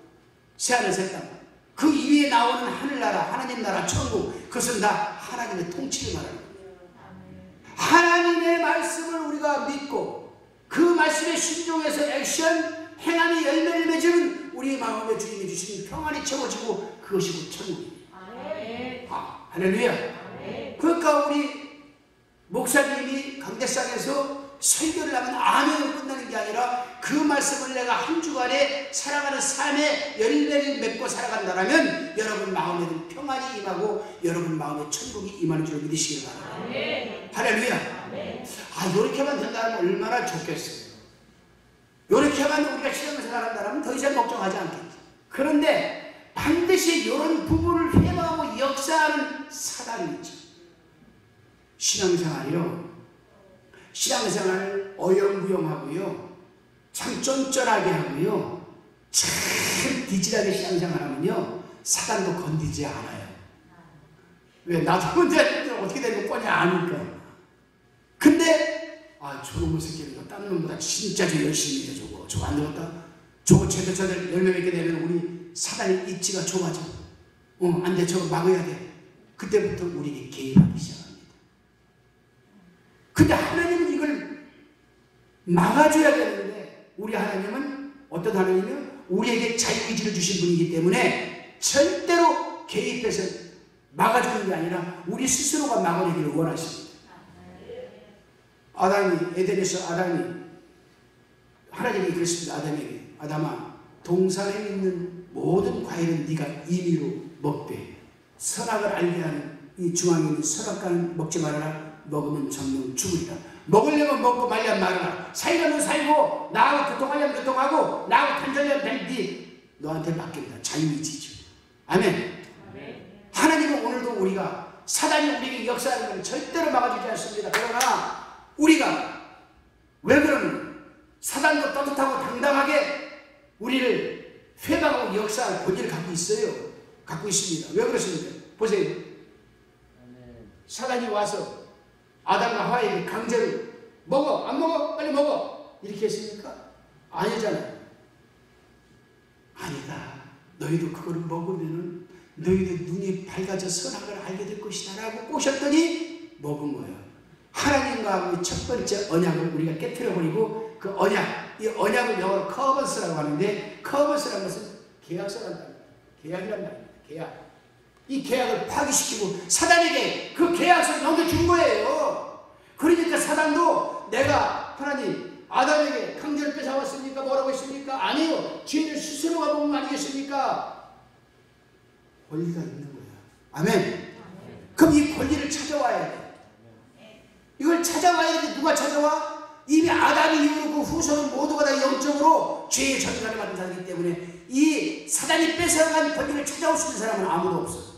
새하늘 새 땅. 그 이외에 나오는 하늘나라, 하나님 나라, 천국 그것은 다 하나님의 통치를 말하는 거예요. 하나님의 말씀을 우리가 믿고 그 말씀에 순종해서 액션, 행함이 열매를 맺으면 우리의 마음에 주님이 주신 평안이 채워지고 그것이 곧 천국입니다. 할렐루야. 그러니까 우리 목사님이 강대상에서 설교를 하면 아멘으로 끝나는 게 아니라 그 말씀을 내가 한 주간에 살아가는 삶의 열매를 맺고 살아간다면 여러분 마음에는 평안이 임하고 여러분 마음에 천국이 임하는 줄 믿으시기 바랍니다. 네. 할렐루야. 네. 이렇게만 된다면 얼마나 좋겠어요. 이렇게만 우리가 신앙생활 한다면 더 이상 걱정하지 않겠지. 그런데 반드시 이런 부분을 회방하고 역사하는 사단이 있죠. 신앙생활이요, 신앙생활 어영부영하고요, 참 쫀쫀하게 하고요, 참 디지털하게 신앙생활하면요 사단도 건드리지 않아요. 왜? 나도 혼자 어떻게 되는 거 뻔히 아니까. 근데 저놈의 새끼는 딴 놈보다 진짜 좀 열심히 해. 저거 안 되겠다. 저거 제대로 열매 맺게 되면 우리 사단의 입지가 좁아져. 안 돼. 저거 막아야 돼. 그때부터 우리에게 개입하기 시작합니다. 근데 하나님은 이걸 막아줘야 되는데, 우리 하나님은 어떤 하나님이요? 우리에게 자유의지를 주신 분이기 때문에 절대로 개입해서 막아주는 게 아니라 우리 스스로가 막아내기를 원하십니다. 에덴에서 아담이 하나님이 그랬습니다. 아담에게, 아담아, 동산에 있는 모든 과일은 네가 임의로 먹되 선악을 알게 하는 이 중앙에 있는 선악과는 먹지 말아라. 먹으면 정령 죽으리라. 먹으려면 먹고 말려 말아라. 살려면 살고 나하고 교통하려면 교통하고 나하고 단절하려면 네 너한테 맡긴다. 자유의지죠. 아멘. 하나님은 오늘도 우리가 사단이 우리에게 역사하는 건 절대로 막아주지 않습니다. 그러나 우리가 왜 그러면 사단도 떳떳하고 당당하게 우리를 회방하고 역사할 권위를 갖고 있어요. 갖고 있습니다. 왜 그렇습니까? 보세요. 사단이 와서 아담과 하와에게 강제로 먹어, 안 먹어, 빨리 먹어 이렇게 했습니까? 아니잖아요. 아니다. 너희도 그걸 먹으면은 너희들 눈이 밝아져 선악을 알게 될 것이다 라고 꼬셨더니 먹은 거예요. 하나님과 첫 번째 언약을 우리가 깨트려버리고 그 언약, 이 언약을 영어로 커버스라고 하는데, 커버스라는 것은 계약서란 말입니다. 계약이란 말입니다. 계약. 이 계약을 파기시키고 사단에게 그 계약서를 넘겨준 거예요. 그러니까 사단도 내가 하나님 아담에게 강제를 뺏어왔습니까? 뭐라고 했습니까? 아니요. 죄를 스스로가 먹은 거 아니겠습니까? 권리가 있는 거야. 아멘. 그럼 이 권리를 찾아와야 돼. 이걸 찾아와야 돼. 누가 찾아와? 이미 아담이 이후로 그 후손은 모두가 다 영적으로 죄의 전가를 받은 자이기 때문에 이 사단이 뺏어간 권리를 찾아올 수 있는 사람은 아무도 없어.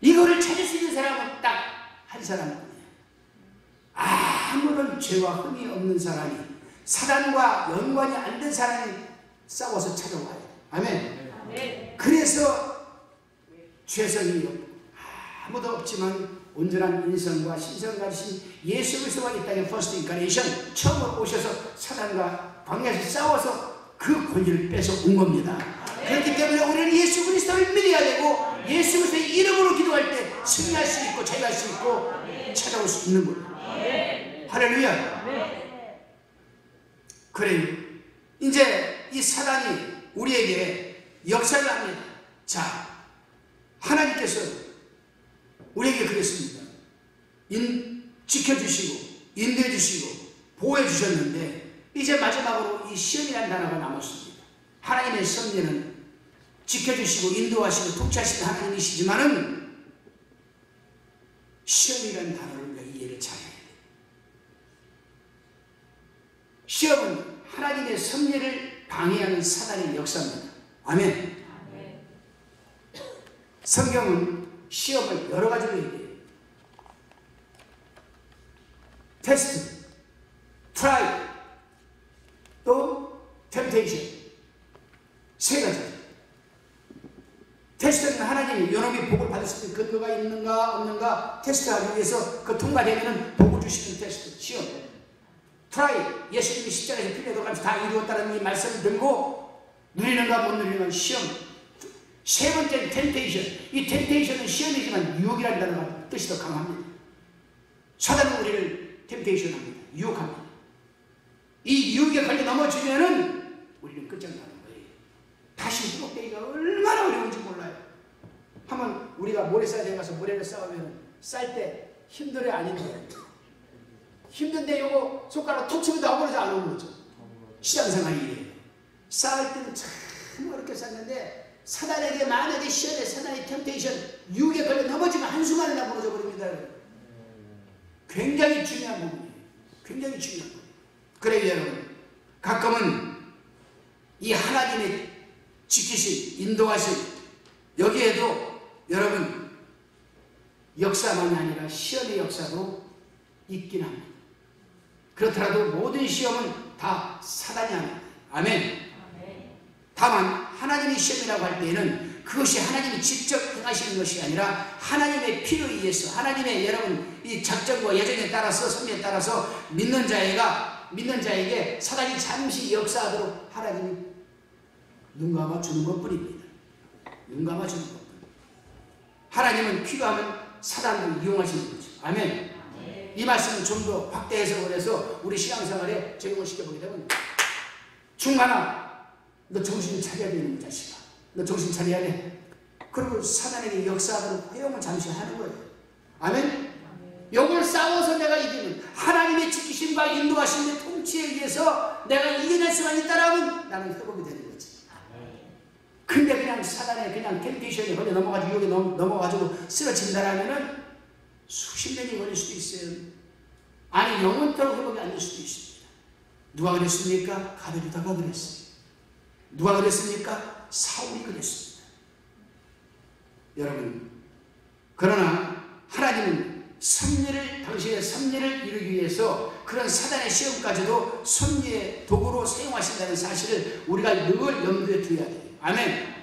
이거를 찾을 수 있는 사람은 딱 한 사람뿐이야. 아무런 죄와 흠이 없는 사람이, 사단과 연관이 안 된 사람이 싸워서 찾아와야 돼. 아멘. 그래서 죄성이 아무도 없지만 온전한 인성과 신성을 가지신 예수 그리스도가 이 땅에 퍼스트 인카레이션 처음으로 오셔서 사단과 광야에서 싸워서 그 권위를 뺏어 온 겁니다. 그렇기 때문에 우리는 예수 그리스도를 믿어야 되고 예수 그리스도의 이름으로 기도할 때 승리할 수 있고 자유할 수 있고 찾아올 수 있는 거예요. 할렐루야. 그래요. 이제 이 사단이 우리에게 역사를 합니다. 자, 하나님께서 우리에게 그랬습니다. 지켜주시고 인도해주시고 보호해주셨는데 이제 마지막으로 이 시험이라는 단어가 남았습니다. 하나님의 섭리는 지켜주시고 인도하시고 통치하시는 하나님이시지만은 시험이라는 단어를 우리가 이해를 잘해야 돼요. 시험은 하나님의 섭리를 방해하는 사단의 역사입니다. 아멘. 성경은 시험을 여러 가지로 얘기해요. 테스트, 트라이, 또 템테이션. 세 가지. 테스트는 하나님이 요놈이 복을 받을 수 있는 근거가 있는가 없는가 테스트하기 위해서 그 통과되면 복을 주시는 테스트, 시험. 트라이, 예수님이 십자가에서 피 흘려도까지 다 이루었다는 이 말씀을 들고 누리는가 못 누리는가 시험. 세 번째는 템테이션. 이 템테이션은 시험이지만 유혹이라는 단어가 뜻이 더 강합니다. 사단은 우리를 템테이션합니다. 유혹합니다. 이 유혹에 걸려 넘어지면은 우리는 끝장나는 거예요. 다시 회복되기가 얼마나 어려운지 몰라요. 한번 우리가 모래사장에 가서 모래를 쌓으면 쌀 때 힘들어요, 아닌데? 힘든데 요거 손가락 톡 치면 나오면서 안 오는 거죠. 신앙생활이 이래요. 싸울 때는 참 어렵게 쌌는데 사단에게 만약에 시험에 사단의 템테이션 유혹에 걸려 넘어지면 한순간에 나 무너져 버립니다. 굉장히 중요한 부분이에요. 굉장히 중요한 부분. 그래요, 여러분. 가끔은 이 하나님의 지키심, 인도하심 여기에도 여러분 역사만이 아니라 시험의 역사도 있긴 합니다. 그렇더라도 모든 시험은 다 사단이 합니다. 아멘. 다만 하나님의 시험이라고 할 때에는 그것이 하나님이 직접 행하시는 것이 아니라 하나님의 피로 의해서 하나님의 여러분 이 작전과 예정에 따라서 섭리에 따라서 믿는 자에게 사단이 잠시 역사하도록 하나님이 눈 감아 주는 것뿐입니다. 눈 감아 주는 것뿐. 하나님은 필요하면 사단을 이용하시는 거죠. 아멘. 이 말씀은 좀 더 확대 해석을 해서 우리 신앙생활에 적용을 시켜보게 되면 중간아 너 정신 차려야 되는 자식아. 너 정신 차려야 돼. 그리고 사단에게 역사하도록 허용을 잠시 하는 거예요. 아멘. 요걸 싸워서 내가 이기는 하나님의 지키심과 인도하심의 통치에 의해서 내가 이겨낼 수만 있다라면 나는 회복이 되는 거지. 근데 그냥 사단에 그냥 템테이션에 걸려 넘어가지고 여기 넘어가지고 쓰러진다라면은 수십 년이 걸릴 수도 있어요. 아니 영원토록 회복이 안 될 수도 있습니다. 누가 그랬습니까? 가룟유다가 그랬어요. 누가 그랬습니까? 사울이 그랬습니다. 여러분, 그러나 하나님은 당신의 섭리를 이루기 위해서 그런 사단의 시험까지도 섭리의 도구로 사용하신다는 사실을 우리가 늘 염두에 두어야 돼요. 아멘.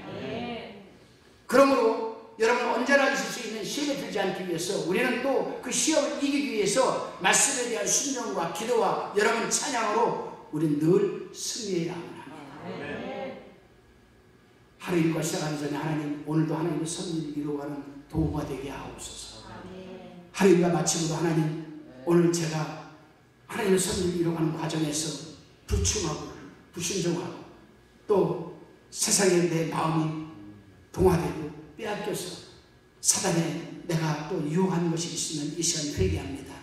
그러므로 여러분 언제나 있을 수 있는 시험에 들지 않기 위해서 우리는 또 그 시험을 이기기 위해서 말씀에 대한 순종과 기도와 여러분 찬양으로 우리는 늘 승리해야 합니다. 하루 일과 시작하기 전에 하나님 오늘도 하나님의 섭리를 이루어가는 도구가 되게 하옵소서. 하루 일과 마치고도 하나님 오늘 제가 하나님의 섭리를 이루어가는 과정에서 불충하고 불순종하고 또 세상에 내 마음이 동화되고 빼앗겨서 사단에 내가 또 유혹하는 것이 있으면 이 시간 회개합니다.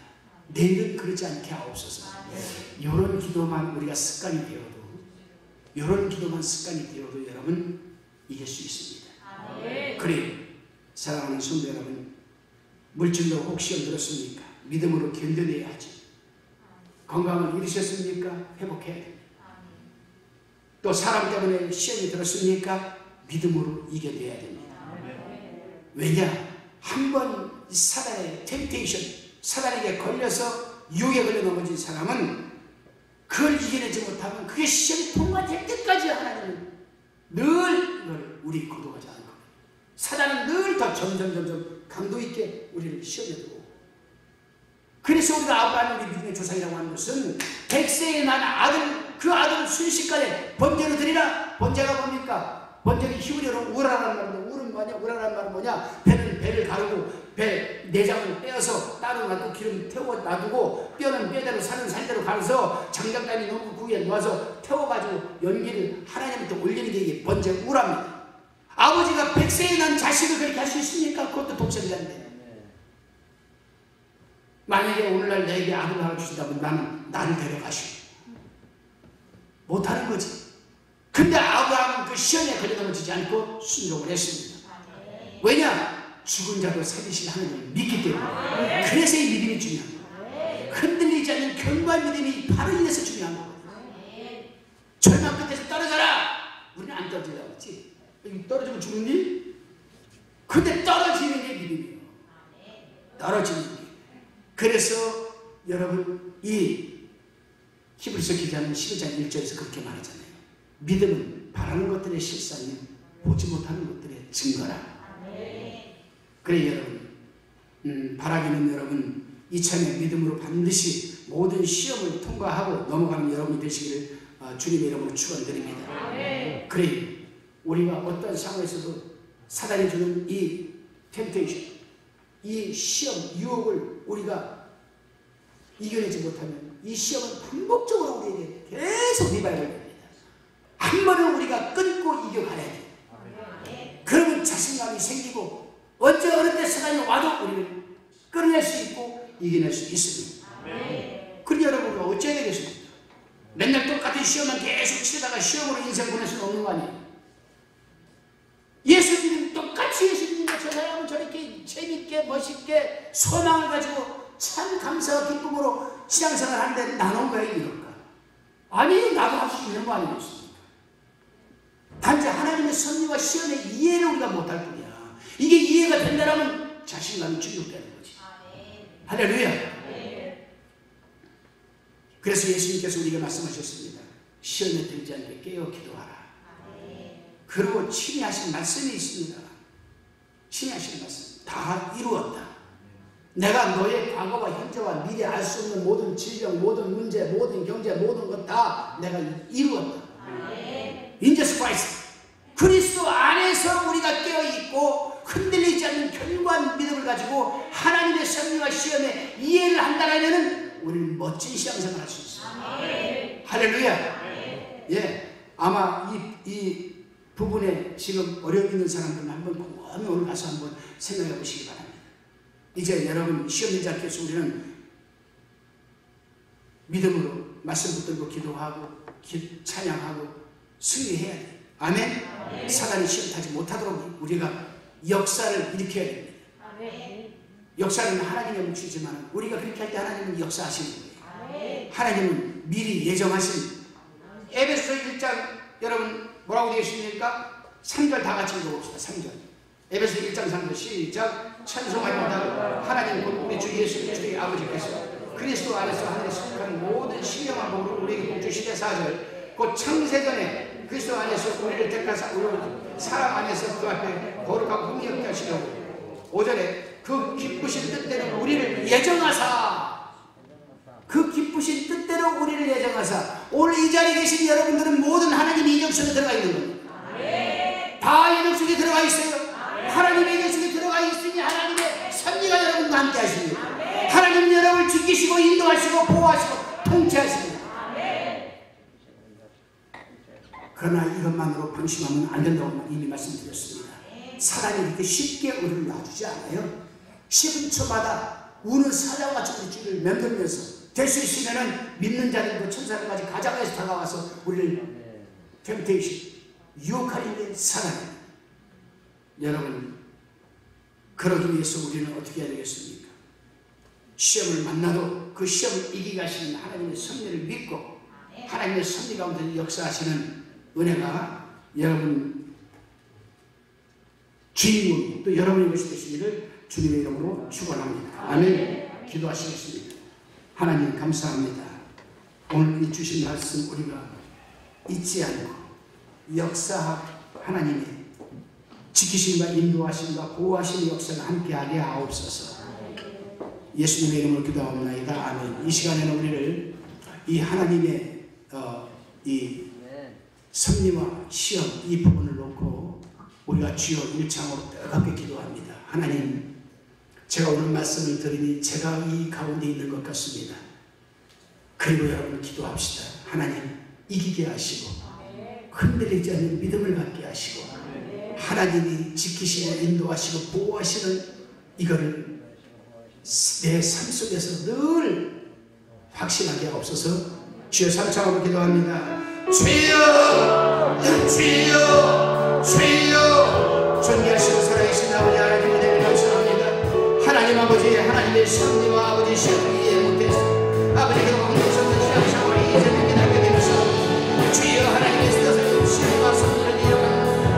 내일은 그러지 않게 하옵소서. 이런 기도만 우리가 습관이 되어도 이런 기도만 습관이 되어도 여러분 이길 수 있습니다. 그래요. 사랑하는 성도 여러분, 물질로 혹 시험 들었습니까? 믿음으로 견뎌내야 하지. 건강을 잃으셨습니까? 회복해야 됩니다. 또 사람 때문에 시험이 들었습니까? 믿음으로 이겨내야 됩니다. 왜냐? 한번 사단의 템테이션, 사단에게 걸려서 유혹에 걸려 넘어진 사람은 그걸 이겨내지 못하면 그게 시험이 통과될 때까지 하나님은 늘 이걸 우리 거둬가지 않을 겁니다. 사단은 늘 더 점점 강도 있게 우리를 시험에 두고, 그래서 우리가 아브라함을 우리 믿음의 조상이라고 하는 것은 100세에 난 아들, 그 아들을 순식간에 번제로 드리라. 번제가 뭡니까? 번제는 히브리어로 우라라는 말인데, 우는 뭐냐? 우라라는 말은 뭐냐? 배를 가르고 배 내장을 빼어서 따로 놔두고 기름 태워 놔두고 뼈는 뼈대로 살은 살대로 가려서 장작단이 너무 구에 놓아서 태워가지고 연기를 하나님한테 올리는 게 이게 번제 우랍니다. 아버지가 100세에 난 자식을 그렇게 할 수 있습니까? 그것도 독생자인데. 만약에 오늘날 내게 아들을 하나 주신다면 나를 데려가시오. 못하는 거지. 근데 아브라함은 그 시험에 걸려 넘어지지 않고 순종을 했습니다. 왜냐? 죽은 자도 살리신 하나님을 믿기 때문에. 그래서 이 믿음이 중요한 거예요. 흔들리지 않는 견고한 믿음이 바로 이래서 중요한 거거든요. 절망 끝에서 떨어져라. 우리는 안 떨어지려고 했지. 떨어지면 죽니? 근데 떨어지는 게 믿음이에요. 떨어지는 게. 그래서 여러분 이 히브리서 기자는 12장 1절에서 그렇게 말하잖아요. 믿음은 바라는 것들의 실상이 보지 못하는 것들의 증거라. 그래 여러분, 바라기는 여러분 이참에 믿음으로 반드시 모든 시험을 통과하고 넘어가는 여러분이 되시기를 주님의 이름으로 축원드립니다. 그래 우리가 어떤 상황에서도 사단이 주는 이 템테이션, 이 시험, 유혹을 우리가 이겨내지 못하면 이 시험은 반복적으로 우리에게 계속 리바이벌 됩니다. 한 번은 우리가 끊고 이겨가야 돼요. 그러면 자신감이 생기고 언제 어느 때 사단이 와도 우리를 끌어낼 수 있고 이겨낼 수 있습니다. 그럼 여러분 어찌해야 되겠습니까? 맨날 똑같은 시험만 계속 치다가 시험으로 인생 보낼 수는 없는 거 아니에요? 예수님은 똑같이 예수님과 저 사람은 저렇게 재밌게 멋있게 소망을 가지고 참 감사와 기쁨으로 신앙생활 하는데 나는 왜 이럴까? 아니 나도 할 수 있는 거 아니겠습니까? 단지 하나님의 섭리와 시험의 이해를 우리가 못할 뿐이야. 이게 이해가 된다면 자신감이 충족되는 거지. 할렐루야. 그래서 예수님께서 우리가 말씀하셨습니다. 시험에 들지 않게 깨어 기도하라. 그리고 친히 하신 말씀이 있습니다. 친히 하신 말씀 다 이루었다. 내가 너의 과거와 현재와 미래 알 수 없는 모든 질병, 모든 문제, 모든 경제, 모든 것 다 내가 이루었다. In Jesus Christ. 그리스도 안에서 우리가 깨어있고 흔들리지 않는 견고한 믿음을 가지고 하나님의 섭리와 시험에 이해를 한다면 우리는 멋진 신앙생활을 할 수 있어요. 할렐루야. 예, 아마 이 부분에 지금 어려움 있는 사람들은 한번 곰곰이 오늘 가서 한번 생각해 보시기 바랍니다. 이제 여러분 시험 있지 않게 해서 우리는 믿음으로 말씀 붙들고 기도하고 찬양하고 승리해야 돼요. 아멘. 사단이 시험 타지 못하도록 우리가 역사를 일으켜야 됩니다. 역사는 하나님의 몫이지만 우리가 그렇게 할 때 하나님은 역사하시는 거예요. 하나님은 미리 예정하신 에베소서 1장 여러분 뭐라고 되어 있습니까? 3절 다 같이 읽어봅시다. 3절 에베소 1장 3절 시작. 찬송하리로다 하나님 곧 우리 주 예수 그리스도의 아버지께서 그리스도 안에서 하늘에 속한 모든 신령한 복으로 우리에게 복주시되 4절 곧 창세전에 그리스도 안에서 우리를 택하사 우리 사랑 안에서 그 앞에 거룩하고 흠이 없게 하시려고 5절에 그 기쁘신 뜻대로 우리를 예정하사 그 기쁘신 뜻대로 우리를 예정하사 오늘 이 자리에 계신 여러분들은 모든 하나님의 인정 속에 들어가 있는 겁니다. 다 인정 속에 들어가 있어요. 하나님의 인정 속에 들어가 있으니 하나님의 섭리가 여러분과 함께 하십니다. 하나님은 여러분을 지키시고 인도하시고 보호하시고 통치하십니다. 그러나 이것만으로 방심하면 안 된다고 이미 말씀드렸습니다. 사단이 그렇게 쉽게 우리를 놔주지 않아요. 10분초마다 우는 사자와 같이 우리 주를 맴돌면서 될 수 있으면 믿는 자들도 천사들까지 가장에서 다가와서 우리를 템테이션 유혹하는 사단입니다. 여러분 그러기 위해서 우리는 어떻게 해야 되겠습니까? 시험을 만나도 그 시험을 이기게 하시는 하나님의 섭리를 믿고 하나님의 섭리 가운데 역사하시는 은혜가 여러분 주인공 또 여러분의 것이 되시기를 주님의 이름으로 축원합니다. 아멘. 기도하시겠습니다. 하나님 감사합니다. 오늘 이 주신 말씀 우리가 잊지 않고 하나님의 지키심과 인도하심과 보호하심의 역사가 함께하게 하옵소서. 예수님의 이름으로 기도하옵나이다. 아멘. 이 시간에는 우리를 이 하나님의 이 섭리와 시험 이 부분을 놓고 우리가 주여 일창으로 뜨겁게 기도합니다. 하나님 제가 오늘 말씀을 드리니 제가 이 가운데 있는 것 같습니다. 그리고 여러분 기도합시다. 하나님 이기게 하시고 흔들리지 않는 믿음을 갖게 하시고 하나님이 지키시고 인도하시고 보호하시는 이거를 내 삶 속에서 늘 확신하게 하옵소서. 주여 삼창으로 기도합니다. 주여 주여 주여 존귀하시고 살아계신 아버지 하나님 은혜를 감사합니다. 하나님 아버지 하나님의 섭리와 아버지 시험을 이해 못해서 아버지 그동안 없었던 신앙생활이 이제는 깨닫게 되면서 주여 하나님의 뜻을 시험과 섭리를 이루는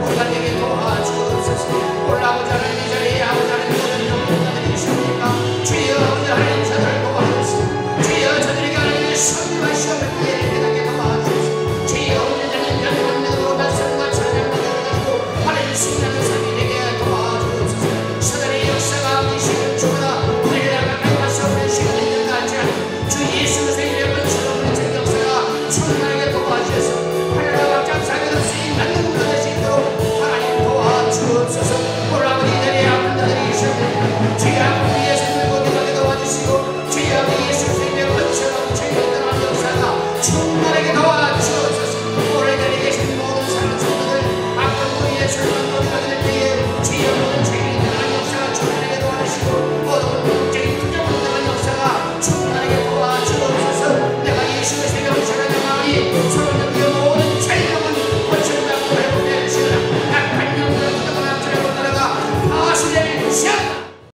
우리가 되게 도와주옵소서. 올라오자 하나님 이 자리에 아버지 하나님 모든 영혼들이 있습니까? 주여 아버지 하나님 저들을 도와주옵소서. 주여 저들에게 하나님의 섭리와 시험을 이해를 깨닫게 도와주옵소서. 주여 오늘은 연약한 믿음으로 말씀과 찬양을 가지고 하나님 신앙의 삶이 되게 도와주옵소서. 사단의 역사가 아버지 시험 주마다 우리를 나가는 사업의 시간이 있는 것 같지 않은 주 예수 그리스도의 이름을 주는 제 역사가 충만하게 도와주셔서 하나님 각자 자기들 수익 받는 것을 될 수 있도록 하나님 도와주옵소서. 오늘 아버지 이 자리에 아픈 자들이 계십니다. 주의 아픈 예수 들고 기도하게 도와주시고 주의 아버지 예수 그리스도의 은처럼 주의 은혜와 역사가 충만하게 도와주옵소서.